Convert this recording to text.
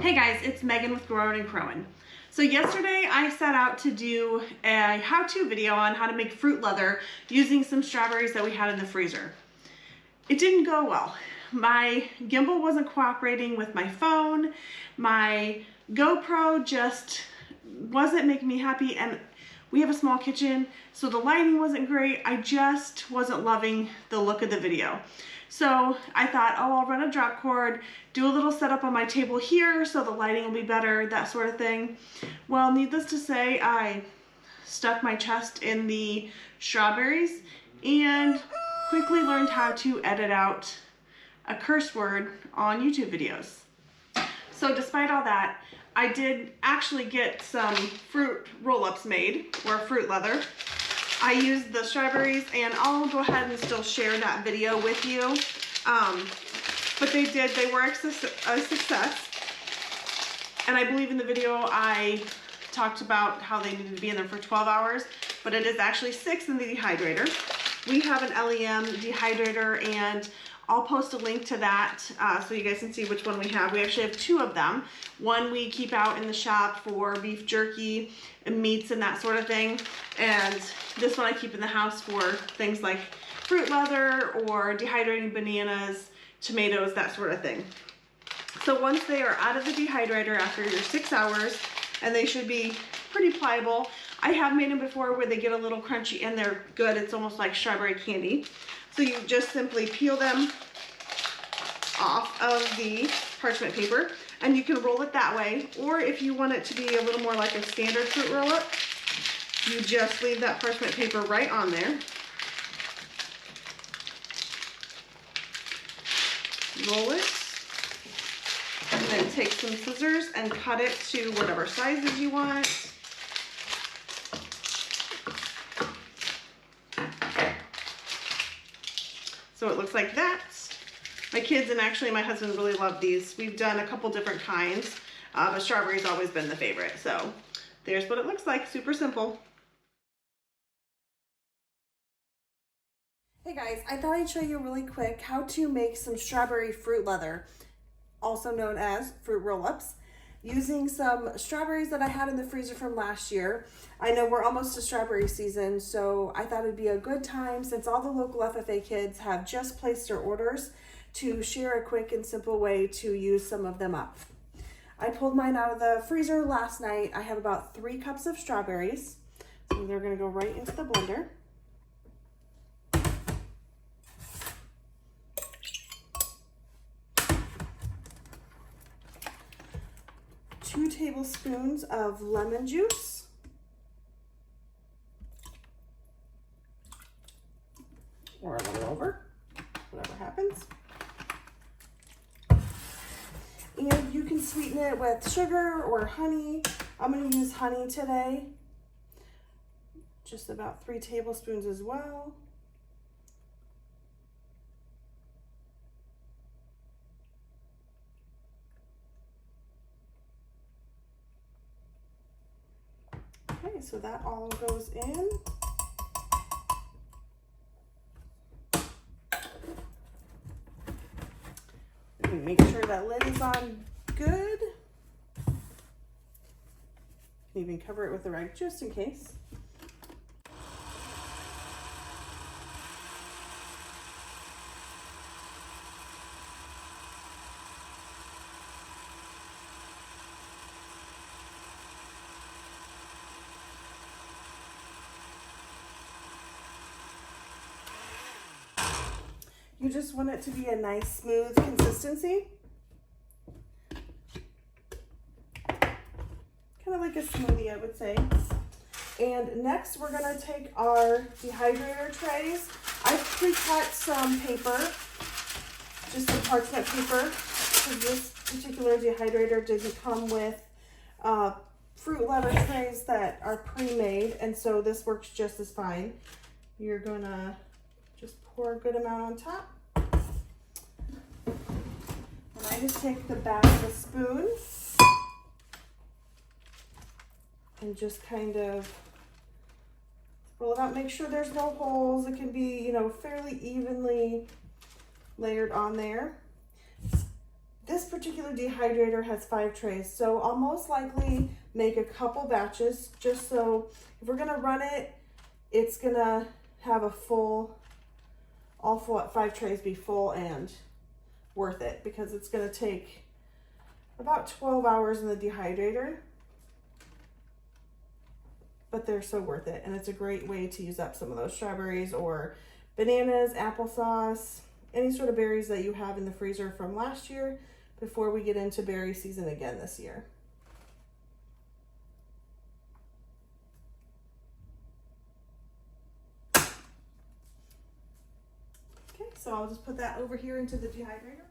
Hey guys, it's Megan with Growin Crowin. So yesterday I set out to do a how-to video on how to make fruit leather using some strawberries that we had in the freezer. It didn't go well. My gimbal wasn't cooperating with my phone. My GoPro just wasn't making me happy, and we have a small kitchen, so the lighting wasn't great. I just wasn't loving the look of the video. So I thought, oh, I'll run a drop cord, do a little setup on my table here so the lighting will be better, that sort of thing. Well, needless to say, I stuck my chest in the strawberries and quickly learned how to edit out a curse word on YouTube videos. So despite all that, I did actually get some fruit roll-ups made, or fruit leather. I used the strawberries, and I'll go ahead and still share that video with you. But they were a success. And I believe in the video I talked about how they needed to be in there for 12 hours, but it is actually 6 in the dehydrator. We have an LEM dehydrator, and I'll post a link to that so you guys can see which one we have. We actually have 2 of them. One we keep out in the shop for beef jerky and meats and that sort of thing. And this one I keep in the house for things like fruit leather or dehydrating bananas, tomatoes, that sort of thing. So once they are out of the dehydrator after your 6 hours, and they should be pretty pliable. I have made them before where they get a little crunchy and they're good. It's almost like strawberry candy. So you just simply peel them off of the parchment paper, and you can roll it that way. Or if you want it to be a little more like a standard fruit roll-up, you just leave that parchment paper right on there. Roll it, and then take some scissors and cut it to whatever sizes you want. So it looks like that. My kids and actually my husband really love these. We've done a couple different kinds, but strawberry's always been the favorite. So there's what it looks like, super simple. Hey guys, I thought I'd show you really quick how to make some strawberry fruit leather, also known as fruit roll-ups, using some strawberries that I had in the freezer from last year. I know we're almost to strawberry season, so I thought it'd be a good time, since all the local FFA kids have just placed their orders, to share a quick and simple way to use some of them up. I pulled mine out of the freezer last night. I have about 3 cups of strawberries, so they're gonna go right into the blender. Two tablespoons of lemon juice. Or a little over, whatever happens. And you can sweeten it with sugar or honey. I'm going to use honey today. Just about 3 tablespoons as well. Okay, so that all goes in. Make sure that lid is on good. You can even cover it with a rag just in case. You just want it to be a nice, smooth consistency. Kind of like a smoothie, I would say. And next, we're gonna take our dehydrator trays. I've pre-cut some paper, just some parchment paper, because this particular dehydrator doesn't come with fruit leather trays that are pre-made, and so this works just as fine. You're gonna just pour a good amount on top. And I just take the back of the spoon and just kind of roll it out. Make sure there's no holes. It can be, you know, fairly evenly layered on there. This particular dehydrator has 5 trays, so I'll most likely make a couple batches just so if we're gonna run it, it's gonna have a full, all 5 trays be full and worth it, because it's gonna take about 12 hours in the dehydrator, but they're so worth it. And it's a great way to use up some of those strawberries or bananas, applesauce, any sort of berries that you have in the freezer from last year before we get into berry season again this year. Okay, so I'll just put that over here into the dehydrator.